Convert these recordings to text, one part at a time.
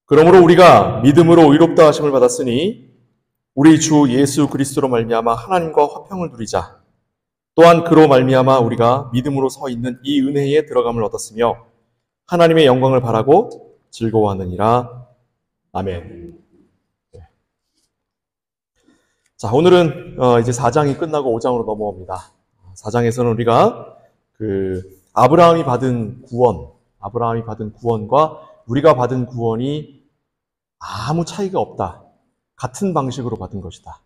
그러므로 우리가 믿음으로 의롭다 하심을 받았으니 우리 주 예수 그리스도로 말미암아 하나님과 화평을 누리자. 또한 그로 말미암아 우리가 믿음으로 서 있는 이 은혜에 들어감을 얻었으며 하나님의 영광을 바라고 즐거워하느니라. 아멘. 자, 오늘은 이제 4장이 끝나고 5장으로 넘어옵니다. 4장에서는 우리가 아브라함이 받은 구원과 우리가 받은 구원이 아무 차이가 없다. 같은 방식으로 받은 것이다.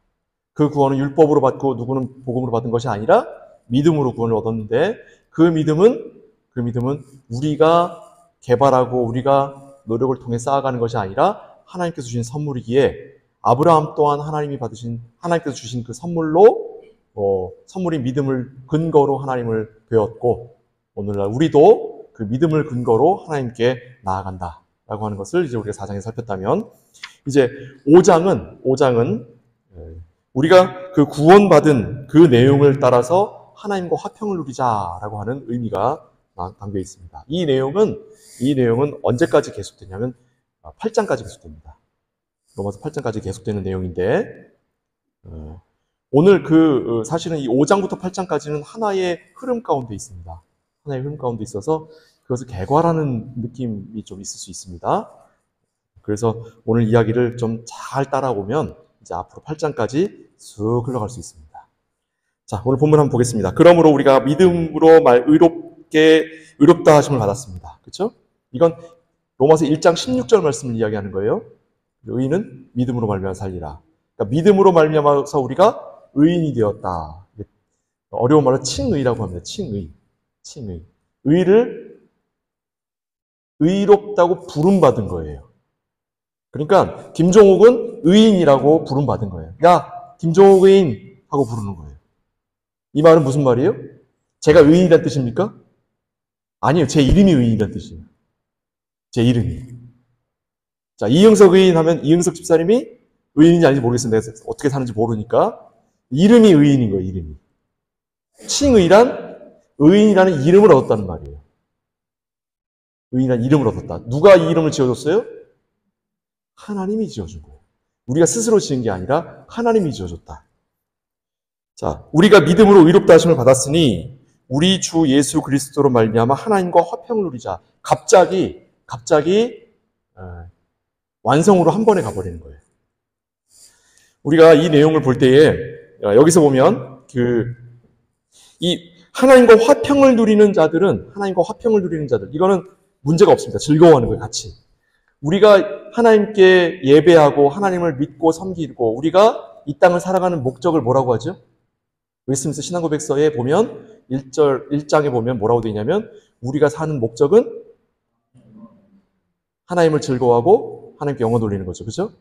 그 구원은 율법으로 받고 누구는 복음으로 받은 것이 아니라 믿음으로 구원을 얻었는데 그 믿음은 우리가 개발하고 우리가 노력을 통해 쌓아가는 것이 아니라 하나님께서 주신 선물이기에 아브라함 또한 하나님께서 주신 그 선물인 믿음을 근거로 하나님을 배웠고 오늘날 우리도 그 믿음을 근거로 하나님께 나아간다라고 하는 것을 이제 우리가 4장에 살폈다면 이제 5장은 우리가 그 구원받은 그 내용을 따라서 하나님과 화평을 누리자라고 하는 의미가 담겨 있습니다. 이 내용은 언제까지 계속되냐면 8장까지 계속됩니다. 로마서 8장까지 계속되는 내용인데 오늘 사실은 이 5장부터 8장까지는 하나의 흐름 가운데 있습니다. 하나의 흐름 가운데 있어서 그것을 개괄하는 느낌이 좀 있을 수 있습니다. 그래서 오늘 이야기를 좀 잘 따라오면 이제 앞으로 8장까지 쑥 흘러갈 수 있습니다. 자, 오늘 본문 한번 보겠습니다. 그러므로 우리가 믿음으로 의롭다 하심을 받았습니다. 그렇죠? 이건 로마서 1장 16절 말씀을 이야기하는 거예요. 의인은 믿음으로 말미암아 살리라. 그러니까 믿음으로 말미암아서 우리가 의인이 되었다. 어려운 말로 칭의라고 합니다. 칭의. 의를 의롭다고 부름받은 거예요. 그러니까 김종욱은 의인이라고 부름받은 거예요. 야, 김종욱 의인 하고 부르는 거예요. 이 말은 무슨 말이에요? 제가 의인이란 뜻입니까? 아니요. 제 이름이 의인이란 뜻이에요. 제 이름이. 자, 이응석 의인 하면 이응석 집사님이 의인인지 아닌지 모르겠습니다. 내가 어떻게 사는지 모르니까. 이름이 의인인 거예요, 이름이. 칭의란 의인이라는 이름을 얻었다는 말이에요. 의인이라는 이름을 얻었다. 누가 이 이름을 지어줬어요? 하나님이 지어준 거예요. 우리가 스스로 지은 게 아니라 하나님이 지어줬다. 자, 우리가 믿음으로 의롭다 하심을 받았으니 우리 주 예수 그리스도로 말미암아 하나님과 화평을 누리자. 갑자기 완성으로 한 번에 가버리는 거예요. 우리가 이 내용을 볼 때에 여기서 보면 이 하나님과 화평을 누리는 자들 이거는 문제가 없습니다. 즐거워하는 거예요, 같이. 우리가 하나님께 예배하고 하나님을 믿고 섬기고 우리가 이 땅을 살아가는 목적을 뭐라고 하죠? 웨스트민스터 신앙고백서에 보면 1장에 보면 뭐라고 되어 있냐면 우리가 사는 목적은 하나님을 즐거워하고 하나님께 영광 돌리는 거죠. 그렇죠?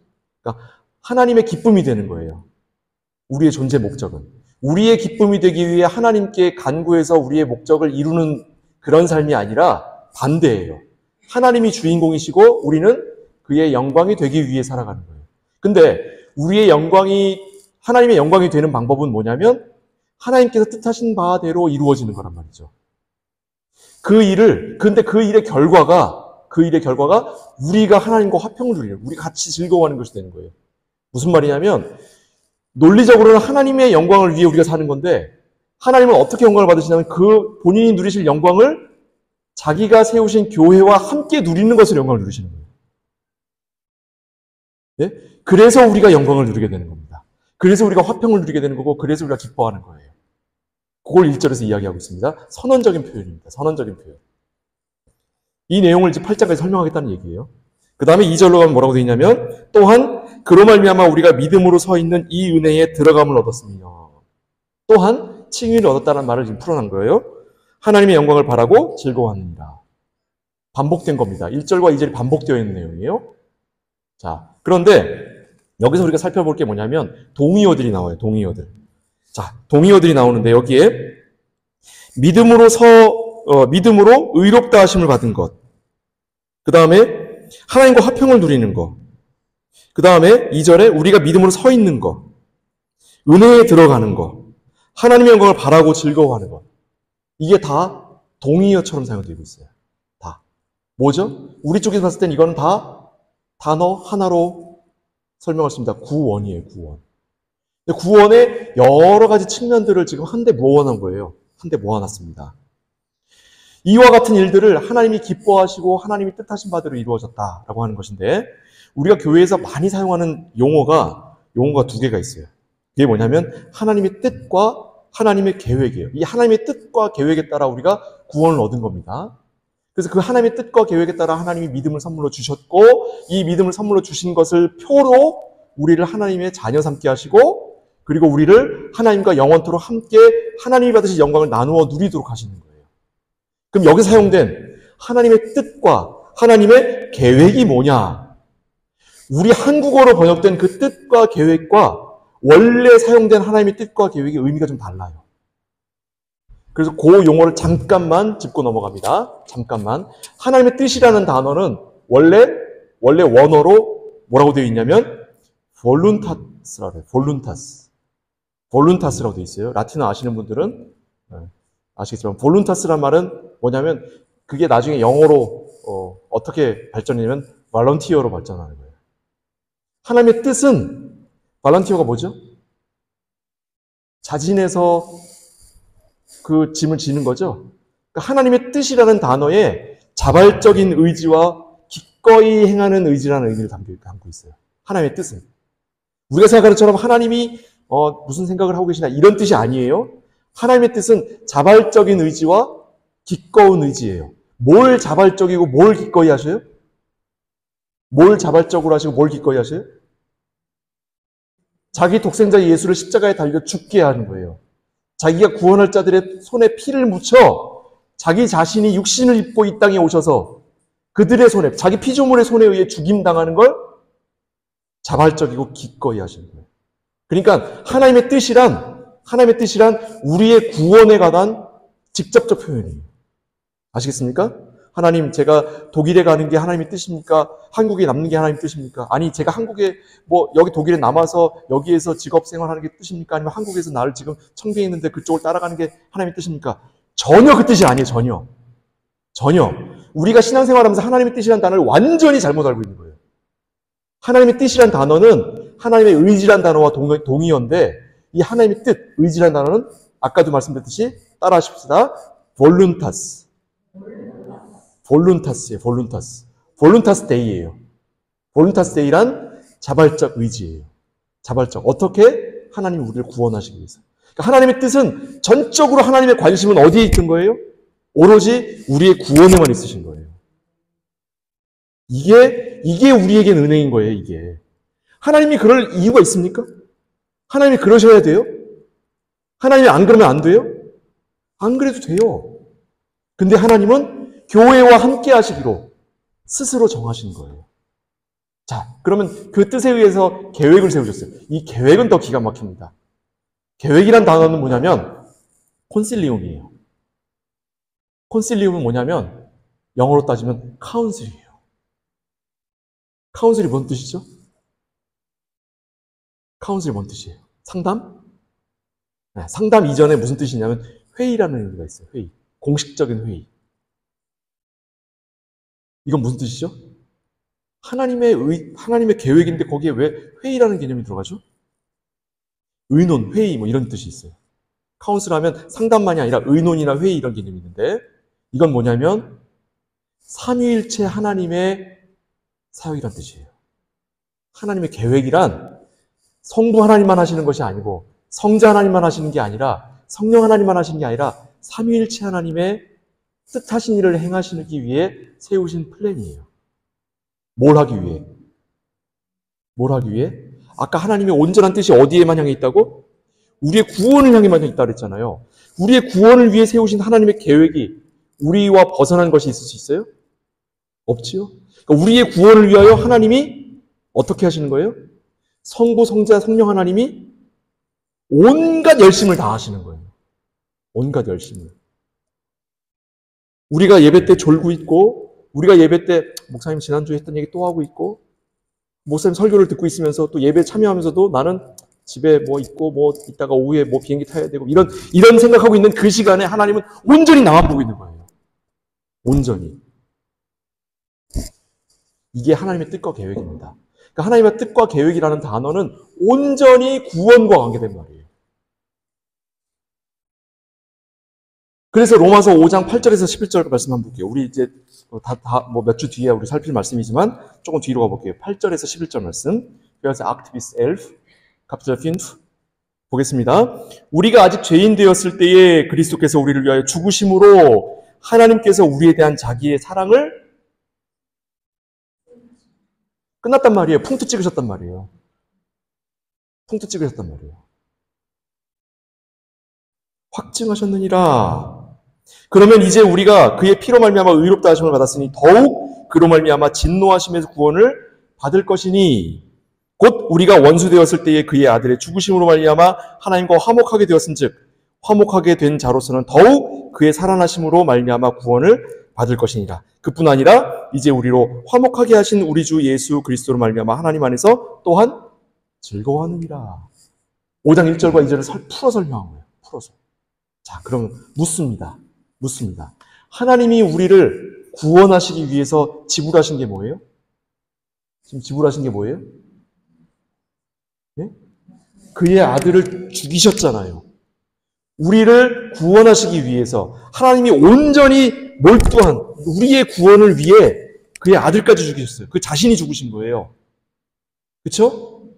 그러니까 하나님의 기쁨이 되는 거예요. 우리의 존재 목적은. 우리의 기쁨이 되기 위해 하나님께 간구해서 우리의 목적을 이루는 그런 삶이 아니라 반대예요. 하나님이 주인공이시고 우리는 그의 영광이 되기 위해 살아가는 거예요. 근데 하나님의 영광이 되는 방법은 뭐냐면 하나님께서 뜻하신 바대로 이루어지는 거란 말이죠. 근데 그 일의 결과가 우리가 하나님과 화평을 누리는, 우리가 같이 즐거워하는 것이 되는 거예요. 무슨 말이냐면 논리적으로는 하나님의 영광을 위해 우리가 사는 건데 하나님은 어떻게 영광을 받으시냐면 그 본인이 누리실 영광을 자기가 세우신 교회와 함께 누리는 것을 영광을 누리시는 거예요. 네? 그래서 우리가 영광을 누리게 되는 겁니다. 그래서 우리가 화평을 누리게 되는 거고 그래서 우리가 기뻐하는 거예요. 그걸 1절에서 이야기하고 있습니다. 선언적인 표현입니다. 선언적인 표현. 이 내용을 이제 8장까지 설명하겠다는 얘기예요. 그 다음에 2절로 가면 뭐라고 되어 있냐면 또한 그로 말미암아 우리가 믿음으로 서 있는 이 은혜에 들어감을 얻었으며 또한 칭의를 얻었다는 말을 지금 풀어낸 거예요. 하나님의 영광을 바라고 즐거워하느니라. 반복된 겁니다. 1절과 2절이 반복되어 있는 내용이에요. 자, 그런데 여기서 우리가 살펴볼 게 뭐냐면 동의어들이 나와요. 동의어들. 자, 동의어들이 나오는데 여기에 믿음으로 의롭다 하심을 받은 것. 그 다음에 하나님과 화평을 누리는 것. 그 다음에 2절에 우리가 믿음으로 서 있는 것. 은혜에 들어가는 것. 하나님의 영광을 바라고 즐거워하는 것. 이게 다 동의어처럼 사용되고 있어요. 다. 뭐죠? 우리 쪽에서 봤을 땐 이거는 다 단어 하나로 설명할 수 있습니다. 구원이에요, 구원. 구원의 여러 가지 측면들을 지금 한데 모아놓은 거예요. 한데 모아놨습니다. 이와 같은 일들을 하나님이 기뻐하시고 하나님이 뜻하신 바대로 이루어졌다라고 하는 것인데, 우리가 교회에서 많이 사용하는 용어가 두 개가 있어요. 그게 뭐냐면 하나님의 뜻과 하나님의 계획이에요. 이 하나님의 뜻과 계획에 따라 우리가 구원을 얻은 겁니다. 그래서 그 하나님의 뜻과 계획에 따라 하나님이 믿음을 선물로 주셨고, 이 믿음을 선물로 주신 것을 표로 우리를 하나님의 자녀 삼게 하시고, 그리고 우리를 하나님과 영원토록 함께 하나님이 받으신 영광을 나누어 누리도록 하시는 거예요. 그럼 여기서 사용된 하나님의 뜻과 하나님의 계획이 뭐냐? 우리 한국어로 번역된 그 뜻과 계획과 원래 사용된 하나님의 뜻과 계획의 의미가 좀 달라요. 그래서 그 용어를 잠깐만 짚고 넘어갑니다. 잠깐만. 하나님의 뜻이라는 단어는 원래 원어로 뭐라고 되어 있냐면 볼룬타스라고 해요. 볼룬타스라고 되어 있어요. 라틴어 아시는 분들은 아시겠지만 볼룬타스란 말은 뭐냐면 그게 나중에 영어로 어떻게 발전했냐면 발런티어로 발전하는 거예요. 하나님의 뜻은 발런티어가 뭐죠? 자진해서 그 짐을 지는 거죠. 그러니까 하나님의 뜻이라는 단어에 자발적인 의지와 기꺼이 행하는 의지라는 의미를 담고 있어요. 하나님의 뜻은. 우리가 생각하는 것처럼 하나님이 무슨 생각을 하고 계시나 이런 뜻이 아니에요. 하나님의 뜻은 자발적인 의지와 기꺼운 의지예요. 뭘 자발적이고 뭘 기꺼이 하셔요? 뭘 자발적으로 하시고 뭘 기꺼이 하셔요? 자기 독생자 예수를 십자가에 달려 죽게 하는 거예요. 자기가 구원할 자들의 손에 피를 묻혀 자기 자신이 육신을 입고 이 땅에 오셔서 그들의 손에, 자기 피조물의 손에 의해 죽임당하는 걸 자발적이고 기꺼이 하시는 거예요. 그러니까 하나님의 뜻이란 우리의 구원에 관한 직접적 표현이에요. 아시겠습니까? 하나님, 제가 독일에 가는 게 하나님의 뜻입니까? 한국에 남는 게 하나님의 뜻입니까? 아니, 제가 한국에 여기 독일에 남아서 여기에서 직업 생활하는 게 뜻입니까? 아니면 한국에서 나를 지금 청빙에 있는데 그쪽을 따라가는 게 하나님의 뜻입니까? 전혀 그 뜻이 아니에요. 전혀. 우리가 신앙생활하면서 하나님의 뜻이라는 단어를 완전히 잘못 알고 있는 거예요. 하나님의 뜻이라는 단어는 하나님의 의지라는 단어와 동의어인데, 이 하나님의 뜻, 의지라는 단어는 아까도 말씀드렸듯이 따라하십시다. 볼룬타스예요. 볼룬타스 데이예요. 볼룬타스 데이란 자발적 의지예요. 자발적. 어떻게? 하나님이 우리를 구원하시기 위해서. 그러니까 하나님의 뜻은 전적으로 하나님의 관심은 어디에 있던 거예요? 오로지 우리의 구원에만 있으신 거예요. 이게 우리에겐 은혜인 거예요, 이게. 하나님이 그럴 이유가 있습니까? 하나님이 그러셔야 돼요? 하나님이 안 그러면 안 돼요? 안 그래도 돼요. 근데 하나님은 교회와 함께 하시기로 스스로 정하신 거예요. 자, 그러면 그 뜻에 의해서 계획을 세우셨어요. 이 계획은 더 기가 막힙니다. 계획이란 단어는 뭐냐면 콘실리움이에요. 콘실리움은 뭐냐면 영어로 따지면 카운슬이에요. 카운슬이 뭔 뜻이죠? 카운슬이 뭔 뜻이에요? 상담? 네, 상담 이전에 무슨 뜻이냐면 회의라는 의미가 있어요. 회의. 공식적인 회의. 이건 무슨 뜻이죠? 하나님의 계획인데 거기에 왜 회의라는 개념이 들어가죠? 의논, 회의 이런 뜻이 있어요. 카운슬 하면 상담만이 아니라 의논이나 회의 이런 개념이 있는데, 이건 뭐냐면 삼위일체 하나님의 사역이란 뜻이에요. 하나님의 계획이란 성부 하나님만 하시는 것이 아니고 성자 하나님만 하시는 게 아니라 성령 하나님만 하시는 게 아니라 삼위일체 하나님의 뜻하신 일을 행하시기 위해 세우신 플랜이에요. 뭘 하기 위해? 아까 하나님의 온전한 뜻이 어디에만 향해 있다고? 우리의 구원을 향해만 있다고 그랬잖아요. 우리의 구원을 위해 세우신 하나님의 계획이 우리와 벗어난 것이 있을 수 있어요? 없지요? 그러니까 우리의 구원을 위하여 하나님이 어떻게 하시는 거예요? 성부, 성자, 성령 하나님이 온갖 열심을 다 하시는 거예요. 온갖 열심을. 우리가 예배 때 졸고 있고, 우리가 예배 때 목사님 지난주에 했던 얘기 또 하고 있고, 목사님 설교를 듣고 있으면서 또 예배 참여하면서도 나는 집에 있고 이따가 오후에 비행기 타야 되고 이런 생각하고 있는 그 시간에 하나님은 온전히 나만 보고 있는 거예요. 온전히. 이게 하나님의 뜻과 계획입니다. 그러니까 하나님의 뜻과 계획이라는 단어는 온전히 구원과 관계된 말이에요. 그래서 로마서 5장 8절에서 11절 말씀 한번 볼게요. 우리 이제 몇 주 뒤에 우리 살필 말씀이지만 조금 뒤로 가볼게요. 8절에서 11절 말씀. 그래서 Activis 11, Kapitel 5 보겠습니다. 우리가 아직 죄인 되었을 때에 그리스도께서 우리를 위하여 죽으심으로 하나님께서 우리에 대한 자기의 사랑을 끝났단 말이에요. 풍트 찍으셨단 말이에요. 풍트 찍으셨단 말이에요. 확증하셨느니라. 그러면 이제 우리가 그의 피로 말미암아 의롭다 하심을 받았으니 더욱 그로 말미암아 진노하심에서 구원을 받을 것이니 곧 우리가 원수 되었을 때에 그의 아들의 죽으심으로 말미암아 하나님과 화목하게 되었은즉 화목하게 된 자로서는 더욱 그의 살아나심으로 말미암아 구원을 받을 것이니라. 그뿐 아니라 이제 우리로 화목하게 하신 우리 주 예수 그리스도로 말미암아 하나님 안에서 또한 즐거워하느니라. 5장 1절과 2절을 풀어 설명한 거예요. 풀어서. 자, 그럼 묻습니다. 하나님이 우리를 구원하시기 위해서 지불하신 게 뭐예요? 지금 지불하신 게 뭐예요? 네? 그의 아들을 죽이셨잖아요. 우리를 구원하시기 위해서 하나님이 온전히 몰두한 우리의 구원을 위해 그의 아들까지 죽이셨어요. 그 자신이 죽으신 거예요. 그렇죠?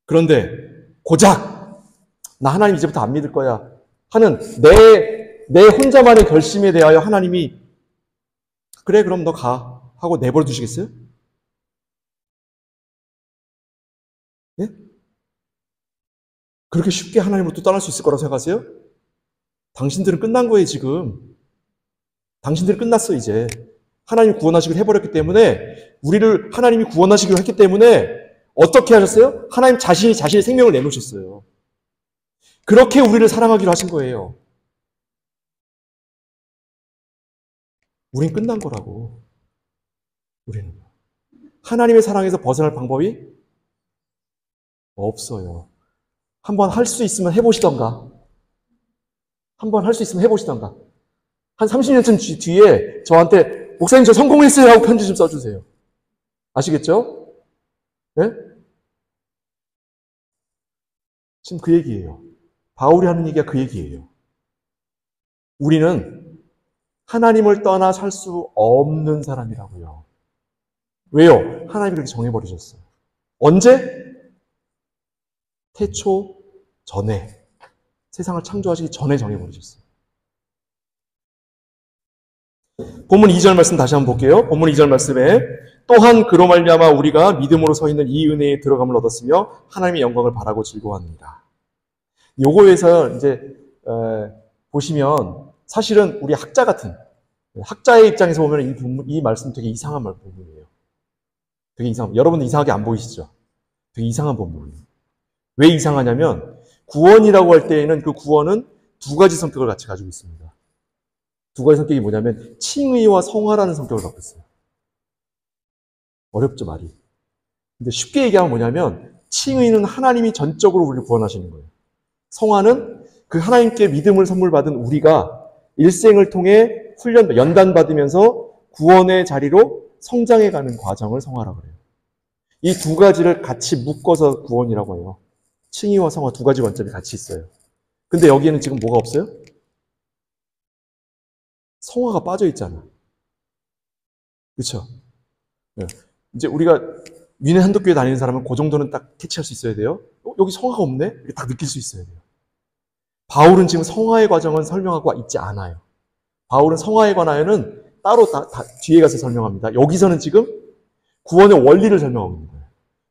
그런데 고작 나 하나님 이제부터 안 믿을 거야 하는 내 혼자만의 결심에 대하여 하나님이 그래 그럼 너 가 하고 내버려 두시겠어요? 예? 그렇게 쉽게 하나님으로부터 떠날 수 있을 거라고 생각하세요? 당신들은 끝난 거예요, 지금. 당신들은 끝났어, 이제. 하나님이 구원하시기로 해버렸기 때문에, 우리를 하나님이 구원하시기로 했기 때문에, 어떻게 하셨어요? 하나님 자신이 자신의 생명을 내놓으셨어요. 그렇게 우리를 사랑하기로 하신 거예요. 우린 끝난 거라고. 우리는. 하나님의 사랑에서 벗어날 방법이 없어요. 한번 할 수 있으면 해보시던가. 한번 할 수 있으면 해보시던가. 한 30년쯤 뒤에 저한테 목사님 저 성공했어요 하고 편지 좀 써주세요. 아시겠죠? 네? 지금 그 얘기예요. 바울이 하는 얘기가 그 얘기예요. 우리는 하나님을 떠나 살 수 없는 사람이라고요. 왜요? 하나님이 그렇게 정해버리셨어요. 언제? 태초 전에, 세상을 창조하시기 전에 정해버리셨어요. 본문 2절 말씀 다시 한번 볼게요. 본문 2절 말씀에 또한 그로 말미암아 우리가 믿음으로 서 있는 이 은혜에 들어감을 얻었으며 하나님의 영광을 바라고 즐거워합니다. 요거에서 이제 보시면 사실은 우리 학자 같은 학자의 입장에서 보면 이 말씀 되게 이상한 부분이에요. 되게 이상. 여러분들 이상하게 안 보이시죠? 되게 이상한 부분이에요. 왜 이상하냐면 구원이라고 할 때에는 그 구원은 두 가지 성격을 같이 가지고 있습니다. 두 가지 성격이 뭐냐면 칭의와 성화라는 성격을 갖고 있어요. 어렵죠, 말이. 근데 쉽게 얘기하면 뭐냐면 칭의는 하나님이 전적으로 우리를 구원하시는 거예요. 성화는 그 하나님께 믿음을 선물 받은 우리가 일생을 통해 훈련, 연단받으면서 구원의 자리로 성장해가는 과정을 성화라고 해요. 이 두 가지를 같이 묶어서 구원이라고 해요. 칭의와 성화 두 가지 관점이 같이 있어요. 근데 여기에는 지금 뭐가 없어요? 성화가 빠져 있잖아. 그렇죠? 네. 이제 우리가 위네 한독교회 다니는 사람은 그 정도는 딱 캐치할 수 있어야 돼요. 여기 성화가 없네? 이렇게 딱 느낄 수 있어야 돼요. 바울은 지금 성화의 과정은 설명하고 있지 않아요. 바울은 성화에 관하여는 따로 뒤에 가서 설명합니다. 여기서는 지금 구원의 원리를 설명하는 거예요.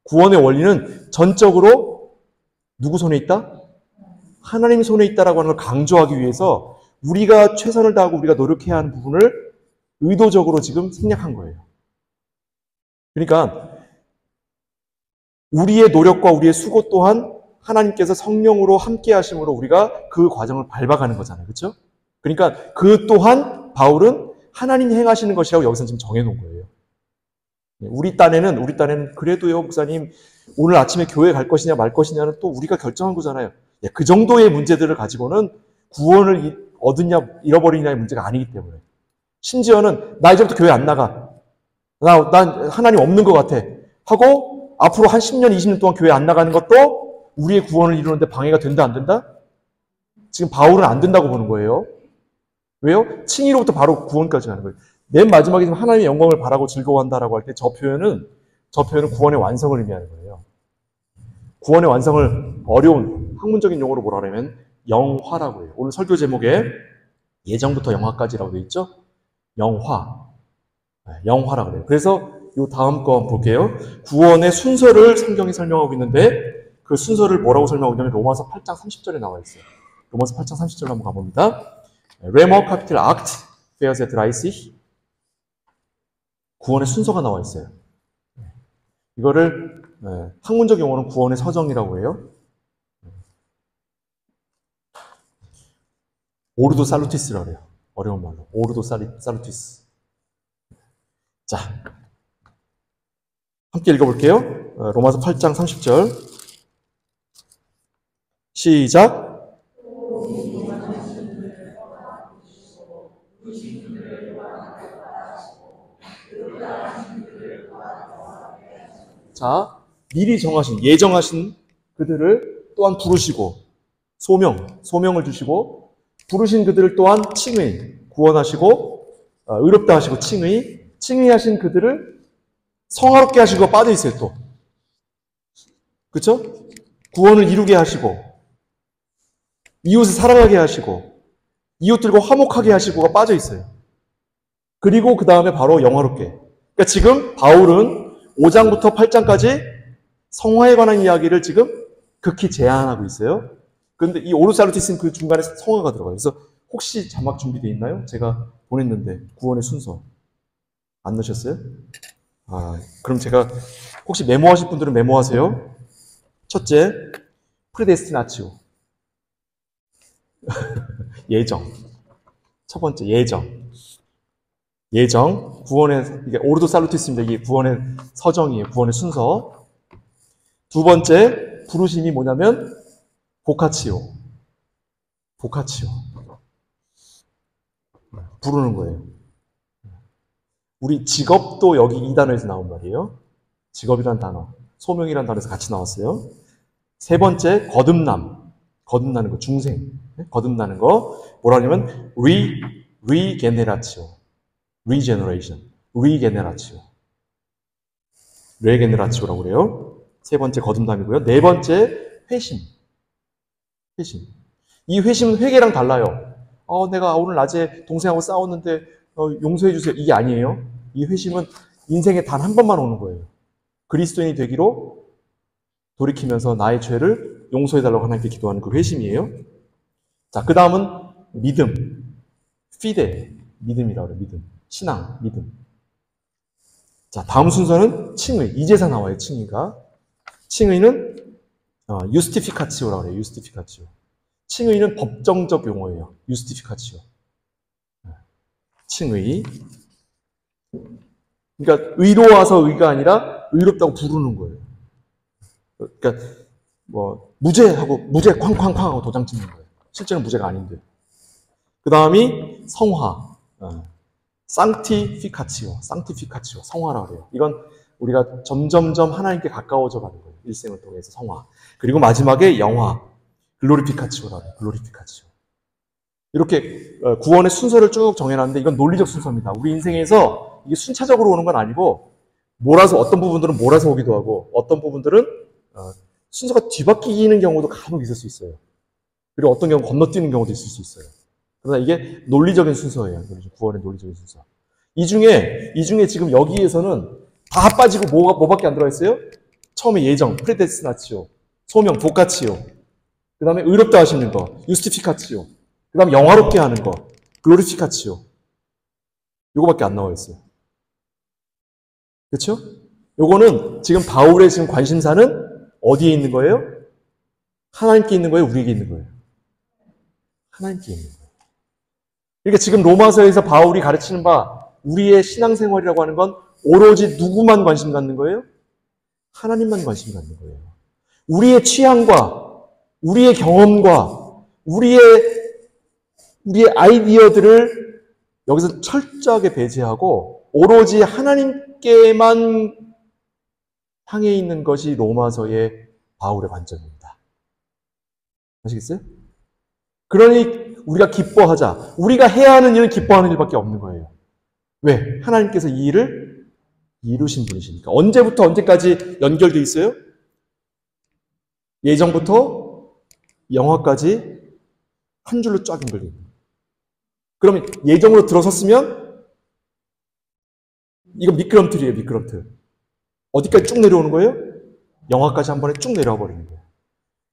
구원의 원리는 전적으로 누구 손에 있다? 하나님 손에 있다라고 하는 걸 강조하기 위해서 우리가 최선을 다하고 우리가 노력해야 하는 부분을 의도적으로 지금 생략한 거예요. 그러니까 우리의 노력과 우리의 수고 또한 하나님께서 성령으로 함께 하심으로 우리가 그 과정을 밟아가는 거잖아요. 그렇죠? 그러니까 그 또한 바울은 하나님이 행하시는 것이라고 여기서 지금 정해놓은 거예요. 우리 딴에는 그래도요, 목사님, 오늘 아침에 교회 갈 것이냐 말 것이냐는 또 우리가 결정한 거잖아요. 그 정도의 문제들을 가지고는 구원을 얻으냐 잃어버리냐의 문제가 아니기 때문에. 심지어는 나 이제부터 교회 안 나가. 난 하나님 없는 것 같아. 하고 앞으로 한 10년, 20년 동안 교회 안 나가는 것도 우리의 구원을 이루는데 방해가 된다, 안 된다? 지금 바울은 안 된다고 보는 거예요. 왜요? 칭의로부터 바로 구원까지 가는 거예요. 맨 마지막에 지금 하나님의 영광을 바라고 즐거워한다라고 할 때 저 표현은 구원의 완성을 의미하는 거예요. 구원의 완성을 어려운 학문적인 용어로 뭐라 그러면 영화라고 해요. 오늘 설교 제목에 예정부터 영화까지라고 되어 있죠? 영화라고 그래요. 그래서 이 다음 거 볼게요. 구원의 순서를 성경이 설명하고 있는데 그 순서를 뭐라고 설명하고 있냐면 로마서 8장 30절에 나와 있어요. 로마서 8장 30절 한번 가봅니다. 레머 카피텔 악트 페어세 드라이시 구원의 순서가 나와 있어요. 이거를 학문적 용어는 구원의 서정이라고 해요. 오르도 살루티스라고 해요. 어려운 말로. 오르도 살루티스. 자, 함께 읽어볼게요. 로마서 8장 30절. 시작. 자, 미리 정하신, 예정하신 그들을 또한 부르시고, 소명을 주시고, 부르신 그들을 또한 칭의, 구원하시고, 의롭다 하시고, 칭의하신 그들을 성화롭게 하시고 빠져있어요, 또. 그쵸? 구원을 이루게 하시고, 이웃을 사랑하게 하시고, 이웃들과 화목하게 하시고가 빠져있어요. 그리고 그 다음에 바로 영화롭게. 그러니까 지금 바울은 5장부터 8장까지 성화에 관한 이야기를 지금 극히 제한하고 있어요. 그런데 이 오르살루티스는 그 중간에 성화가 들어가요. 그래서 혹시 자막 준비되어 있나요? 제가 보냈는데 구원의 순서 안 넣으셨어요? 그럼 제가 혹시 메모하실 분들은 메모하세요. 첫째, 프레데스티나치오. 예정. 첫 번째, 예정. 구원의, 이게 오르도 살루티스입니다. 이게 구원의 서정이에요. 구원의 순서. 두 번째, 부르심이 뭐냐면, 보카치오. 부르는 거예요. 우리 직업도 여기 이 단어에서 나온 말이에요. 직업이란 단어. 소명이란 단어에서 같이 나왔어요. 세 번째, 거듭나는 거, 중생. 거듭나는 거. 뭐라 하냐면, 레게네라치오라고 그래요. 세 번째 거듭남이고요. 네 번째 회심. 이 회심은 회개랑 달라요. 내가 오늘 낮에 동생하고 싸웠는데 용서해 주세요. 이게 아니에요. 이 회심은 인생에 단 한 번만 오는 거예요. 그리스도인이 되기로 돌이키면서 나의 죄를 용서해 달라고 하나님께 기도하는 그 회심이에요. 자, 그 다음은 믿음. 믿음이라고 그래요. 신앙, 믿음. 자, 다음 순서는 칭의. 이제서 나와요, 칭의가. 칭의는 유스티피카치오라고 그래요. 유스티피카치오. 칭의는 법정적 용어예요. 유스티피카치오. 칭의. 그러니까 의로워서 의가 아니라 의롭다고 부르는 거예요. 그러니까 무죄하고 무죄 쾅쾅쾅 하고 도장 찍는 거예요. 실제는 무죄가 아닌데. 그 다음이 성화. 상티피카치오, 성화라고 해요. 이건 우리가 점점점 하나님께 가까워져 가는 거예요. 일생을 통해서 성화. 그리고 마지막에 영화, 글로리피카치오라고 해요. 글로리피카치오. 이렇게 구원의 순서를 쭉 정해놨는데 이건 논리적 순서입니다. 우리 인생에서 이게 순차적으로 오는 건 아니고 어떤 부분들은 몰아서 오기도 하고 어떤 부분들은 순서가 뒤바뀌는 경우도 간혹 있을 수 있어요. 그리고 어떤 경우 건너뛰는 경우도 있을 수 있어요. 그러나 이게 논리적인 순서예요. 구원의 논리적인 순서. 이 중에 지금 여기에서는 다 빠지고 뭐밖에 안 들어가 있어요? 처음에 예정, 프레데스티나치오, 소명, 보카치오. 그 다음에 의롭다 하시는 거, 유스티피카치오. 그 다음에 영화롭게 하는 거, 글로리피카치오. 요거밖에 안 나와 있어요. 그렇죠? 요거는 지금 바울의 지금 관심사는 어디에 있는 거예요? 하나님께 있는 거예요? 우리에게 있는 거예요? 하나님께 있는 거예요. 그러니까 지금 로마서에서 바울이 가르치는 바 우리의 신앙생활이라고 하는 건 오로지 누구만 관심 갖는 거예요? 하나님만 관심 갖는 거예요. 우리의 취향과 우리의 경험과 우리의 아이디어들을 여기서 철저하게 배제하고 오로지 하나님께만 향해 있는 것이 로마서의 바울의 관점입니다. 아시겠어요? 그러니 우리가 기뻐하자. 우리가 해야 하는 일은 기뻐하는 일밖에 없는 거예요. 왜? 하나님께서 이 일을 이루신 분이시니까. 언제부터 언제까지 연결되어 있어요? 예정부터 영화까지 한 줄로 쫙 연결되어 있는 거예요. 그러면 예정으로 들어섰으면 이거 미끄럼틀이에요, 미끄럼틀. 어디까지 쭉 내려오는 거예요? 영화까지 한 번에 쭉 내려와 버리는 거예요.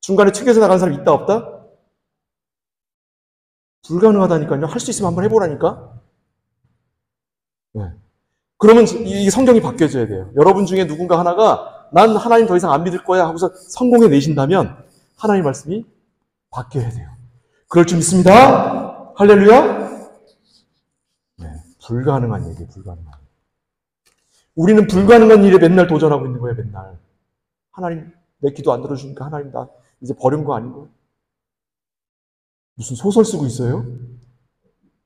중간에 튀겨서 나가는 사람 있다 없다? 불가능하다니까요. 할 수 있으면 한번 해보라니까. 네. 그러면 이 성경이 바뀌어져야 돼요. 여러분 중에 누군가 하나가 난 하나님 더 이상 안 믿을 거야 하고서 성공해 내신다면 하나님 말씀이 바뀌어야 돼요. 그럴 줄 믿습니다. 할렐루야. 네. 불가능한 얘기예요. 불가능한. 우리는 불가능한 일에 맨날 도전하고 있는 거예요. 맨날. 하나님 내 기도 안 들어주니까 하나님 나 이제 버린 거 아닌가? 무슨 소설 쓰고 있어요?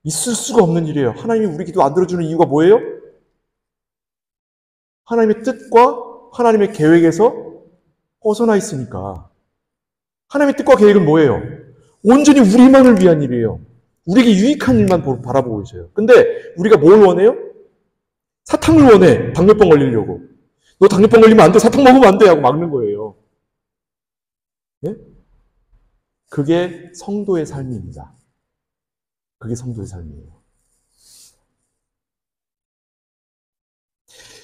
있을 수가 없는 일이에요. 하나님이 우리 기도 안 들어주는 이유가 뭐예요? 하나님의 뜻과 하나님의 계획에서 벗어나 있으니까. 하나님의 뜻과 계획은 뭐예요? 온전히 우리만을 위한 일이에요. 우리에게 유익한 일만 바라보고 있어요. 근데 우리가 뭘 원해요? 사탕을 원해. 당뇨병 걸리려고. 너 당뇨병 걸리면 안 돼. 사탕 먹으면 안 돼. 하고 막는 거예요. 네? 그게 성도의 삶입니다. 그게 성도의 삶이에요.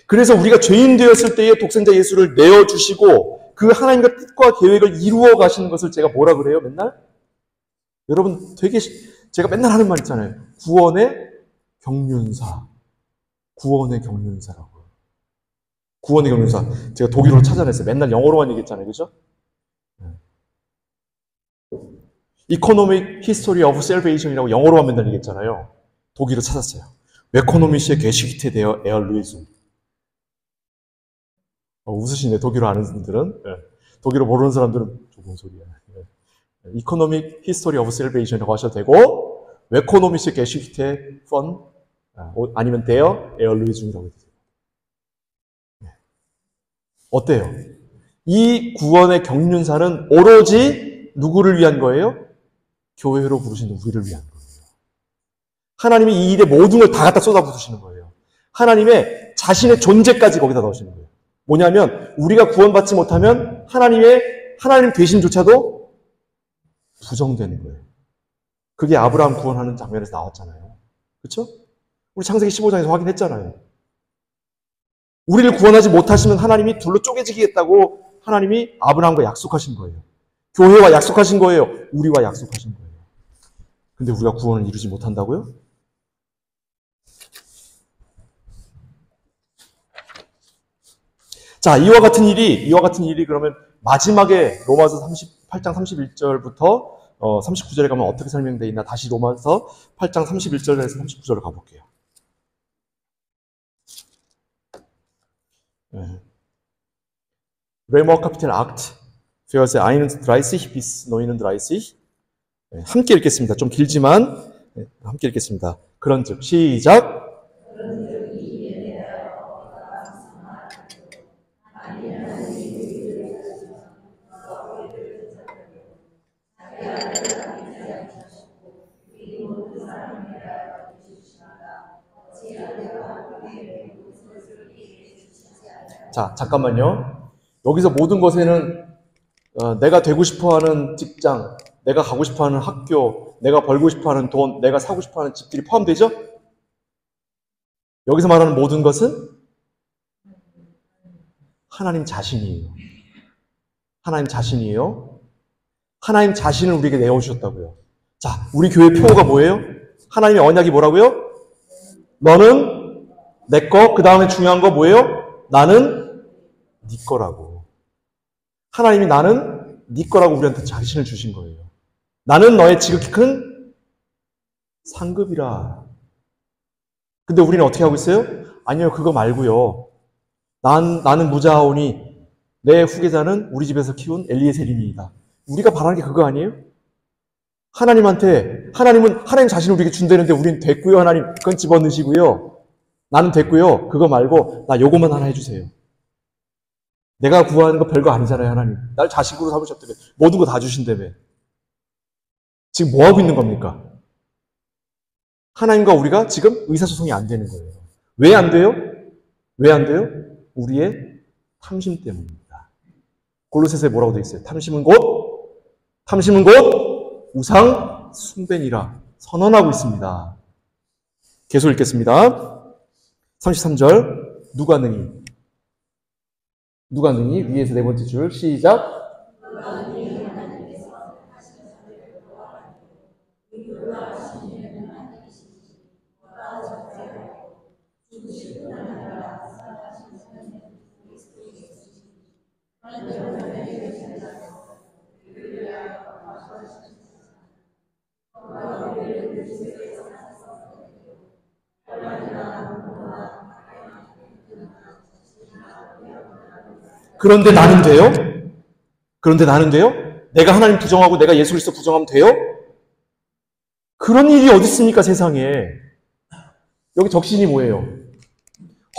그래서 우리가 죄인 되었을 때의 독생자 예수를 내어주시고 그 하나님과 뜻과 계획을 이루어 가시는 것을 제가 뭐라 그래요? 맨날? 여러분 되게 제가 맨날 하는 말 있잖아요. 구원의 경륜사. 구원의 경륜사라고. 구원의 경륜사. 제가 독일어로 찾아냈어요. 맨날 영어로만 얘기했잖아요. 그죠? Economic History of Salvation이라고 영어로만 맨날 얘기했잖아요. 독일어 찾았어요. Ökonomische Geschichte der Erlösung. 웃으시네. 독일어 아는 분들은. 네. 독일어 모르는 사람들은 좋은 소리야. 네. Economic History of Salvation이라고 하셔도 되고 Ökonomische Geschichte von 아니면 der Erlösung이라고 해도 돼요. 네. 어때요? 이 구원의 경륜사는 오로지 누구를 위한 거예요? 교회로 부르신 우리를 위한 거예요. 하나님이 이 일에 모든 걸 다 갖다 쏟아부으시는 거예요. 하나님의 자신의 존재까지 거기다 넣으시는 거예요. 뭐냐면 우리가 구원받지 못하면 하나님 되심조차도 부정되는 거예요. 그게 아브라함 구원하는 장면에서 나왔잖아요. 그렇죠? 우리 창세기 15장에서 확인했잖아요. 우리를 구원하지 못하시면 하나님이 둘로 쪼개지겠다고 하나님이 아브라함과 약속하신 거예요. 교회와 약속하신 거예요. 우리와 약속하신 거예요. 근데 우리가 구원을 이루지 못한다고요? 자, 이와 같은 일이 그러면 마지막에 로마서 8장 31절부터 39절에 가면 어떻게 설명되어 있나? 다시 로마서 8장 31절에서 39절을 가볼게요. Römer Kapitel 8, Verse 31 bis 39. 함께 읽겠습니다. 좀 길지만 함께 읽겠습니다. 그런즉 시작. 자, 잠깐만요. 여기서 모든 것에는 내가 되고 싶어하는 직장, 내가 가고 싶어하는 학교, 내가 벌고 싶어하는 돈, 내가 사고 싶어하는 집들이 포함되죠? 여기서 말하는 모든 것은 하나님 자신이에요. 하나님 자신이에요. 하나님 자신을 우리에게 내어주셨다고요. 자, 우리 교회 표어가 뭐예요? 하나님의 언약이 뭐라고요? 너는 내 거, 그 다음에 중요한 거 뭐예요? 나는 네 거라고. 하나님이 나는 네 거라고 우리한테 자신을 주신 거예요. 나는 너의 지극히 큰 상급이라. 근데 우리는 어떻게 하고 있어요? 아니요, 그거 말고요. 나는 무자하오니 내 후계자는 우리 집에서 키운 엘리에셀이니이다. 우리가 바라는 게 그거 아니에요? 하나님은 하나님 자신을 우리에게 준다는데 우리는 됐고요, 하나님. 그건 집어넣으시고요. 나는 됐고요. 그거 말고 나 요거만 하나 해주세요. 내가 구하는 거 별거 아니잖아요, 하나님. 날 자식으로 삼으셨다며. 모든 거 다 주신다며. 지금 뭐 하고 있는 겁니까? 하나님과 우리가 지금 의사소통이 안 되는 거예요. 왜 안 돼요? 왜 안 돼요? 우리의 탐심 때문입니다. 골로새서에 뭐라고 되어 있어요? 탐심은 곧 우상 숭배니라 선언하고 있습니다. 계속 읽겠습니다. 33절 누가 능히 위에서 네 번째 줄 시작. 그런데 나는 돼요? 그런데 나는 돼요? 내가 하나님 부정하고 내가 예수 그리스도 부정하면 돼요? 그런 일이 어디 있습니까, 세상에? 여기 적신이 뭐예요?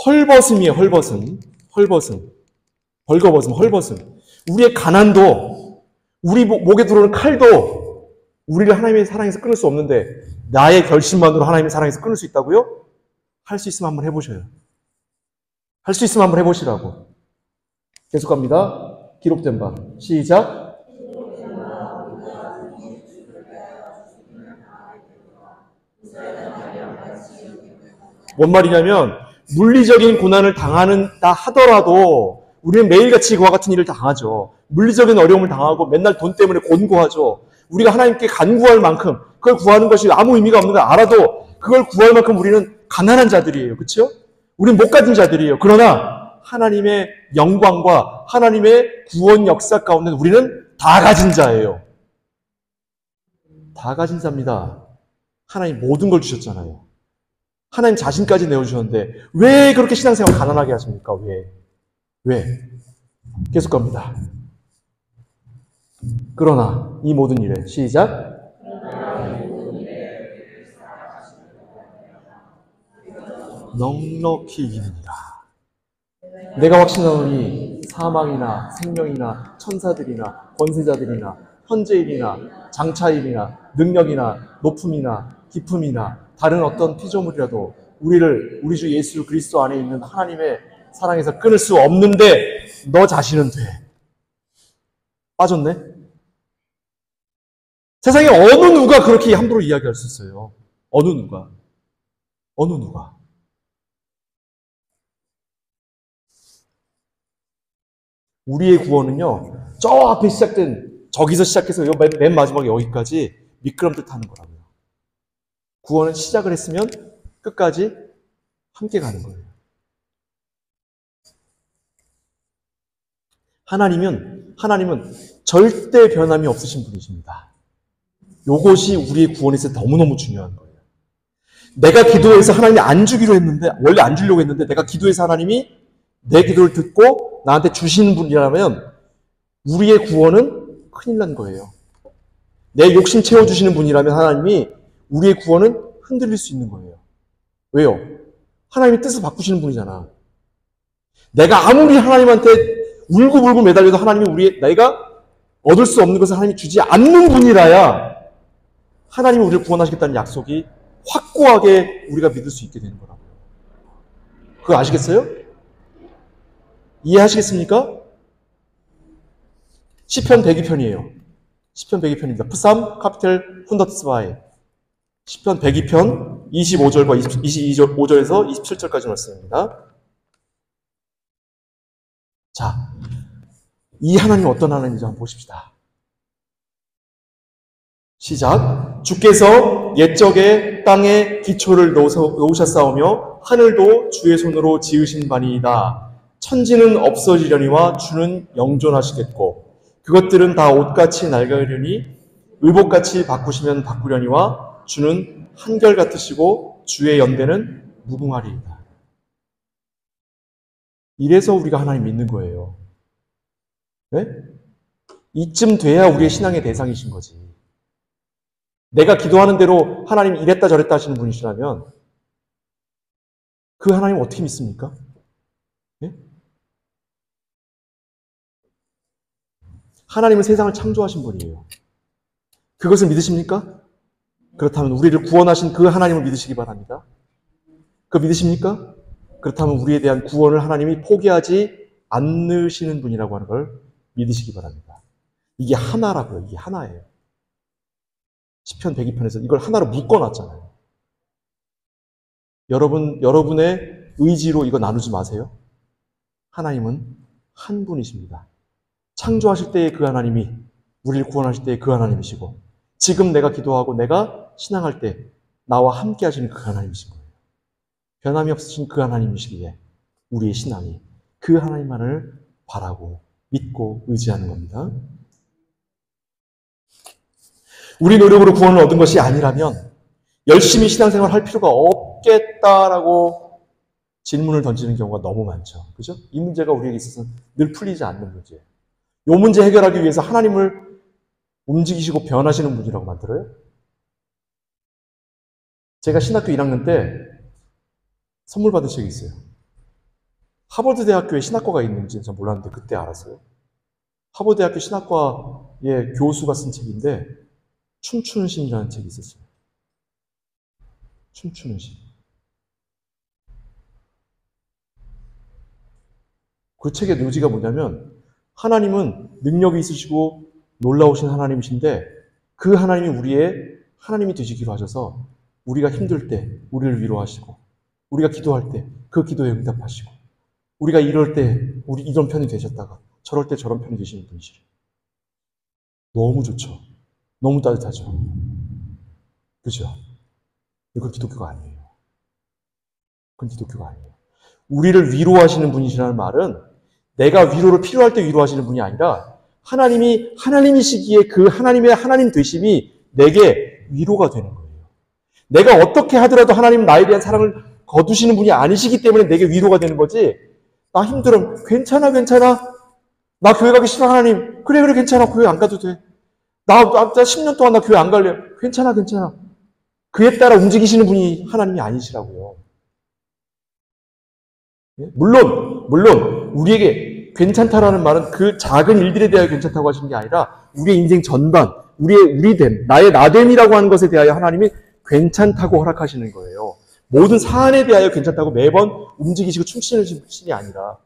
헐벗음이에요, 헐벗음. 벌거벗음, 헐벗음. 우리의 가난도, 우리 목에 들어오는 칼도 우리를 하나님의 사랑에서 끊을 수 없는데 나의 결심만으로 하나님의 사랑에서 끊을 수 있다고요? 할 수 있으면 한번 해보셔요. 할 수 있으면 한번 해보시라고. 계속 갑니다. 기록된 바. 시작. 뭔 말이냐면 물리적인 고난을 당하는다 하더라도 우리는 매일같이 그와 같은 일을 당하죠. 물리적인 어려움을 당하고 맨날 돈 때문에 곤고하죠. 우리가 하나님께 간구할 만큼 그걸 구하는 것이 아무 의미가 없는 걸 알아도 그걸 구할 만큼 우리는 가난한 자들이에요. 그렇죠? 우리는 못 가진 자들이에요. 그러나 하나님의 영광과 하나님의 구원 역사 가운데 우리는 다 가진 자예요. 다 가진 자입니다. 하나님 모든 걸 주셨잖아요. 하나님 자신까지 내어주셨는데 왜 그렇게 신앙생활 가난하게 하십니까? 왜? 계속 갑니다. 그러나 이 모든 일에 시작. 넉넉히 이기느니라. 내가 확신하노니 사망이나 생명이나 천사들이나 권세자들이나 현재일이나 장차일이나 능력이나 높음이나 깊음이나 다른 어떤 피조물이라도 우리 주 예수 그리스도 안에 있는 하나님의 사랑에서 끊을 수 없는데 너 자신은 돼. 빠졌네? 세상에 어느 누가 그렇게 함부로 이야기할 수 있어요? 어느 누가? 우리의 구원은요, 저 앞에 저기서 시작해서 맨 마지막에 여기까지 미끄럼틀 타는 거라고요. 구원은 시작을 했으면 끝까지 함께 가는 거예요. 하나님은 절대 변함이 없으신 분이십니다. 이것이 우리의 구원에 있어서 너무너무 중요한 거예요. 내가 기도해서 하나님이 안 주기로 했는데, 원래 안 주려고 했는데 내가 기도해서 하나님이 내 기도를 듣고 나한테 주시는 분이라면 우리의 구원은 큰일 난 거예요. 내 욕심 채워주시는 분이라면 하나님이 우리의 구원은 흔들릴 수 있는 거예요. 왜요? 하나님이 뜻을 바꾸시는 분이잖아. 내가 아무리 하나님한테 울고불고 매달려도 하나님이 내가 얻을 수 없는 것을 하나님이 주지 않는 분이라야 하나님이 우리를 구원하시겠다는 약속이 확고하게 우리가 믿을 수 있게 되는 거라고요. 그거 아시겠어요? 이해하시겠습니까? 시편 102편이에요. 시편 102편입니다. 프삼 카피텔 102 시편 102편 25절과 25절에서 27절까지 말씀입니다. 자, 이 하나님은 어떤 하나님인지 한번 보십시다. 시작. 주께서 옛적에 땅에 기초를 놓으셨사오며 하늘도 주의 손으로 지으신 바니이다. 천지는 없어지려니와 주는 영존하시겠고 그것들은 다 옷같이 낡으려니 의복같이 바꾸시면 바꾸려니와 주는 한결같으시고 주의 연대는 무궁하리이다. 이래서 우리가 하나님 믿는 거예요. 네? 이쯤 돼야 우리의 신앙의 대상이신 거지. 내가 기도하는 대로 하나님 이랬다 저랬다 하시는 분이시라면 그 하나님 어떻게 믿습니까? 예? 하나님은 세상을 창조하신 분이에요. 그것을 믿으십니까? 그렇다면 우리를 구원하신 그 하나님을 믿으시기 바랍니다. 그거 믿으십니까? 그렇다면 우리에 대한 구원을 하나님이 포기하지 않으시는 분이라고 하는 걸 믿으시기 바랍니다. 이게 하나라고요. 이게 하나예요. 시편 102편에서 이걸 하나로 묶어놨잖아요. 여러분의 의지로 이거 나누지 마세요. 하나님은 한 분이십니다. 창조하실 때의 그 하나님이, 우리를 구원하실 때의 그 하나님이시고, 지금 내가 기도하고 내가 신앙할 때 나와 함께 하시는 그 하나님이신 거예요. 변함이 없으신 그 하나님이시기에 우리의 신앙이 그 하나님만을 바라고 믿고 의지하는 겁니다. 우리 노력으로 구원을 얻은 것이 아니라면 열심히 신앙생활을 할 필요가 없겠다라고 질문을 던지는 경우가 너무 많죠. 그죠? 이 문제가 우리에게 있어서는 늘 풀리지 않는 문제예요. 이 문제 해결하기 위해서 하나님을 움직이시고 변하시는 분이라고 만들어요? 제가 신학교 1학년 때 선물 받은 책이 있어요. 하버드 대학교에 신학과가 있는지는 전 몰랐는데 그때 알았어요. 하버드 대학교 신학과의 교수가 쓴 책인데 춤추는 신이라는 책이 있었어요. 춤추는 신. 그 책의 묘지가 뭐냐면 하나님은 능력이 있으시고 놀라우신 하나님이신데 그 하나님이 우리의 하나님이 되시기로 하셔서 우리가 힘들 때 우리를 위로하시고 우리가 기도할 때 그 기도에 응답하시고 우리가 이럴 때 우리 이런 편이 되셨다가 저럴 때 저런 편이 되시는 분이시래요. 너무 좋죠. 너무 따뜻하죠. 그죠? 이건 기독교가 아니에요. 그건 기독교가 아니에요. 우리를 위로하시는 분이시라는 말은 내가 위로를 필요할 때 위로하시는 분이 아니라 하나님이 하나님이시기에 그 하나님의 하나님 되심이 내게 위로가 되는 거예요. 내가 어떻게 하더라도 하나님은 나에 대한 사랑을 거두시는 분이 아니시기 때문에 내게 위로가 되는 거지. 나 힘들어. 괜찮아. 나 교회 가기 싫어 하나님. 그래 괜찮아. 교회 안 가도 돼. 나 10년 동안 나 교회 안 갈래. 괜찮아. 그에 따라 움직이시는 분이 하나님이 아니시라고요. 물론 우리에게 괜찮다라는 말은 그 작은 일들에 대하여 괜찮다고 하시는 게 아니라 우리의 인생 전반, 우리의 우리됨, 나의 나됨이라고 하는 것에 대하여 하나님이 괜찮다고 허락하시는 거예요. 모든 사안에 대하여 괜찮다고 매번 움직이시고 춤추는 신이 아니라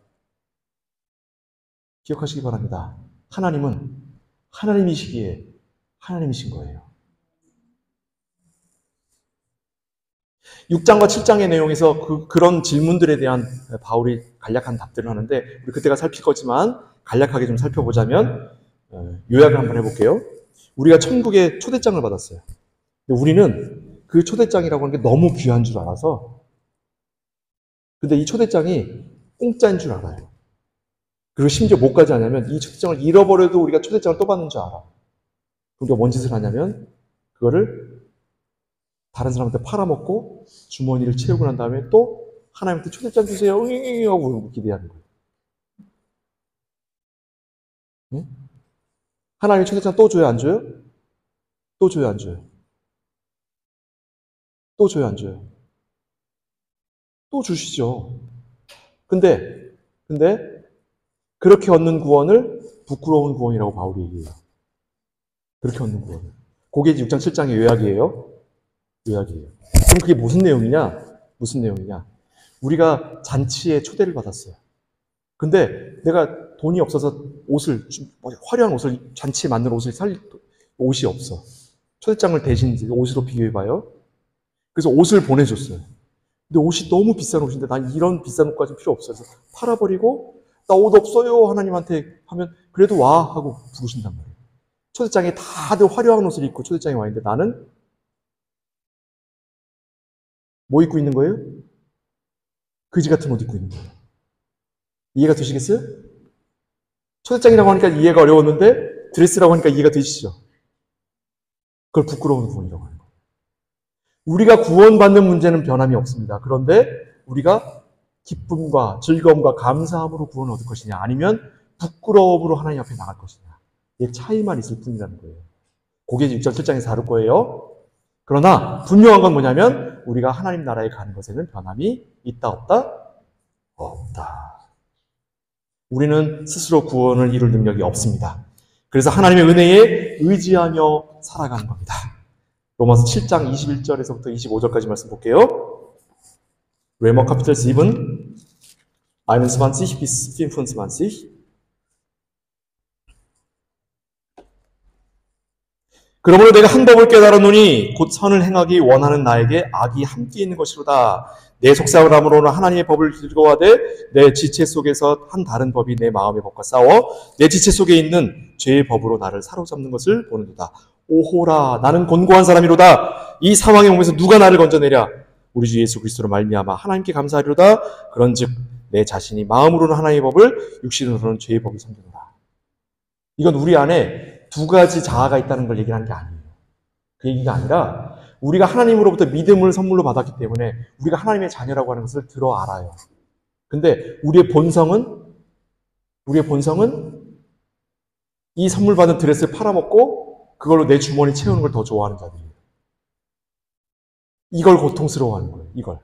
기억하시기 바랍니다. 하나님은 하나님이시기에 하나님이신 거예요. 6장과 7장의 내용에서 그런 질문들에 대한 바울이 간략한 답들을 하는데 우리 그때가 살필 거지만 간략하게 좀 살펴보자면 요약을 한번 해볼게요. 우리가 천국의 초대장을 받았어요. 근데 우리는 그 초대장이라고 하는 게 너무 귀한 줄 알아서 근데 이 초대장이 공짜인 줄 알아요. 그리고 심지어 뭐까지 하냐면 이 초대장을 잃어버려도 우리가 초대장을 또 받는 줄 알아. 우리가 뭔 짓을 하냐면 그거를 다른 사람한테 팔아먹고 주머니를 채우고 난 다음에 또 하나님한테 초대장 주세요. 응잉 하고 기대하는 거예요. 네? 하나님이 초대장 또 줘요? 안 줘요? 또 줘요? 안 줘요? 또 줘요? 안 줘요? 또 주시죠. 근데 그렇게 얻는 구원을 부끄러운 구원이라고 바울이 얘기해요. 그렇게 얻는 구원을. 그게 6장 7장의 요약이에요. 그럼 그게 무슨 내용이냐? 우리가 잔치에 초대를 받았어요. 근데 내가 돈이 없어서 옷을, 화려한 옷을, 잔치에 맞는 옷을 살 옷이 없어. 초대장을 대신 옷으로 비교해봐요. 그래서 옷을 보내줬어요. 근데 옷이 너무 비싼 옷인데 난 이런 비싼 옷까지 필요 없어서 팔아버리고 나 옷 없어요 하나님한테 하면 그래도 와 하고 부르신단 말이에요. 초대장에 다들 화려한 옷을 입고 초대장에 와 있는데 나는 뭐 입고 있는 거예요? 그지 같은 옷 입고 있는 거예요. 이해가 되시겠어요? 초대장이라고 하니까 이해가 어려웠는데 드레스라고 하니까 이해가 되시죠? 그걸 부끄러운 구원이라고 하는 거예요. 우리가 구원받는 문제는 변함이 없습니다. 그런데 우리가 기쁨과 즐거움과 감사함으로 구원을 얻을 것이냐 아니면 부끄러움으로 하나님 앞에 나갈 것이냐 이 차이만 있을 뿐이라는 거예요. 그게 6장 7장에서 다룰 거예요. 그러나 분명한 건 뭐냐면 우리가 하나님 나라에 가는 것에는 변함이 있다 없다? 없다. 우리는 스스로 구원을 이룰 능력이 없습니다. 그래서 하나님의 은혜에 의지하며 살아가는 겁니다. 로마서 7장 21절에서부터 25절까지 말씀 볼게요. Römer Kapitel 7, 21 bis 25. 그러므로 내가 한 법을 깨달았노니 곧 선을 행하기 원하는 나에게 악이 함께 있는 것이로다. 내 속사람으로는 하나님의 법을 즐거워하되 내 지체 속에서 한 다른 법이 내 마음의 법과 싸워 내 지체 속에 있는 죄의 법으로 나를 사로잡는 것을 보는도다. 오호라, 나는 곤고한 사람이로다. 이 상황의 몸에서 누가 나를 건져내랴. 우리 주 예수 그리스도로 말미암아 하나님께 감사하리로다. 그런즉 내 자신이 마음으로는 하나님의 법을, 육신으로는 죄의 법을 섬기노라. 이건 우리 안에 두 가지 자아가 있다는 걸 얘기하는 게 아니에요. 그 얘기가 아니라 우리가 하나님으로부터 믿음을 선물로 받았기 때문에 우리가 하나님의 자녀라고 하는 것을 들어 알아요. 근데 우리의 본성은 이 선물 받은 드레스를 팔아먹고 그걸로 내 주머니 채우는 걸 더 좋아하는 자들이에요. 이걸 고통스러워하는 거예요. 이걸.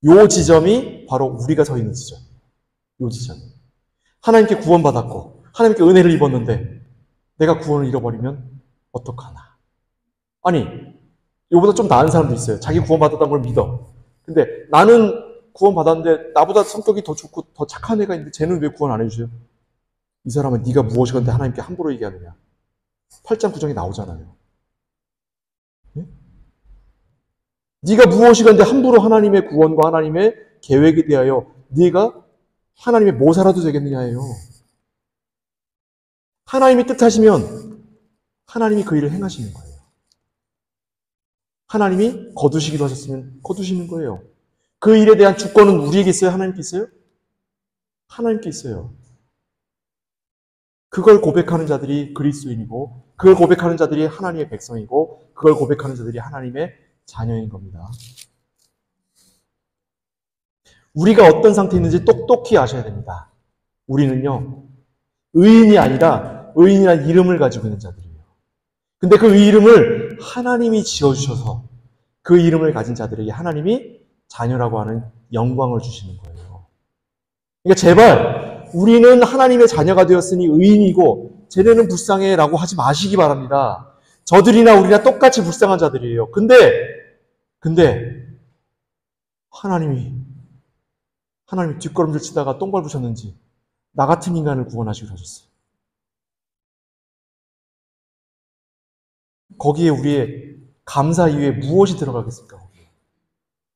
요 지점이 바로 우리가 서 있는 지점. 요 지점. 하나님께 구원받았고 하나님께 은혜를 입었는데 내가 구원을 잃어버리면 어떡하나. 아니, 이거보다 좀 나은 사람도 있어요. 자기 구원받았다는 걸 믿어. 근데 나는 구원받았는데 나보다 성격이 더 좋고 더 착한 애가 있는데 쟤는 왜 구원 안 해주세요? 이 사람은 네가 무엇이건데 하나님께 함부로 얘기하느냐. 8장 9장에 나오잖아요. 네? 네가 무엇이건데 함부로 하나님의 구원과 하나님의 계획에 대하여 네가 하나님의 모사라도 되겠느냐예요. 하나님이 뜻하시면 하나님이 그 일을 행하시는 거예요. 하나님이 거두시기로 하셨으면 거두시는 거예요. 그 일에 대한 주권은 우리에게 있어요? 하나님께 있어요? 하나님께 있어요. 그걸 고백하는 자들이 그리스도인이고 그걸 고백하는 자들이 하나님의 백성이고 그걸 고백하는 자들이 하나님의 자녀인 겁니다. 우리가 어떤 상태에 있는지 똑똑히 아셔야 됩니다. 우리는요, 의인이 아니라 의인이라는 이름을 가지고 있는 자들이에요. 근데 그 이름을 하나님이 지어주셔서 그 이름을 가진 자들에게 하나님이 자녀라고 하는 영광을 주시는 거예요. 그러니까 제발 우리는 하나님의 자녀가 되었으니 의인이고 쟤네는 불쌍해 라고 하지 마시기 바랍니다. 저들이나 우리나 똑같이 불쌍한 자들이에요. 근데 하나님이 뒷걸음질 치다가 똥 밟으셨는지 나 같은 인간을 구원하시기로 하셨어요. 거기에 우리의 감사 이외에 무엇이 들어가겠습니까?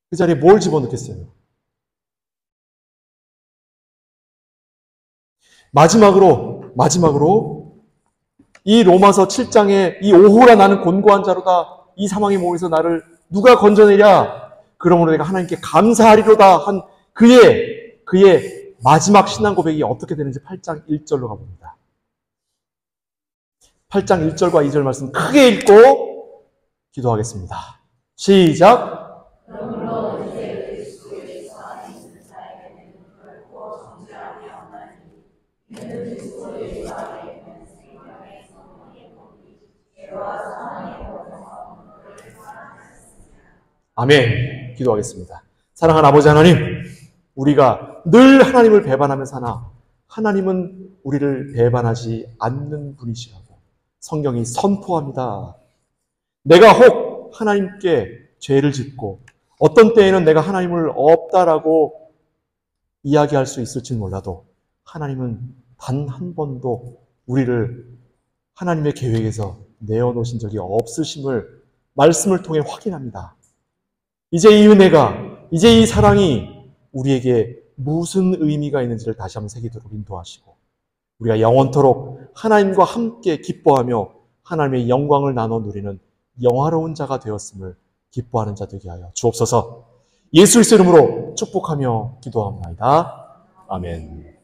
그 자리에 뭘 집어넣겠어요? 마지막으로 이 로마서 7장에 이 오호라 나는 곤고한 자로다. 이 사망의 몸에서 나를 누가 건져내랴. 그러므로 내가 하나님께 감사하리로다 한 그의 마지막 신앙 고백이 어떻게 되는지 8장 1절로 가봅니다. 8장 1절과 2절 말씀 크게 읽고 기도하겠습니다. 시작. 아멘. 기도하겠습니다. 사랑하는 아버지 하나님, 우리가 늘 하나님을 배반하며 사나 하나님은 우리를 배반하지 않는 분이시라고 성경이 선포합니다. 내가 혹 하나님께 죄를 짓고 어떤 때에는 내가 하나님을 없다라고 이야기할 수 있을지는 몰라도 하나님은 단 한 번도 우리를 하나님의 계획에서 내어놓으신 적이 없으심을 말씀을 통해 확인합니다. 이제 이 은혜가, 이제 이 사랑이 우리에게 무슨 의미가 있는지를 다시 한번 새기도록 인도하시고 우리가 영원토록 하나님과 함께 기뻐하며 하나님의 영광을 나눠 누리는 영화로운 자가 되었음을 기뻐하는 자 되게 하여 주옵소서. 예수 그리스도 이름으로 축복하며 기도합니다. 아멘.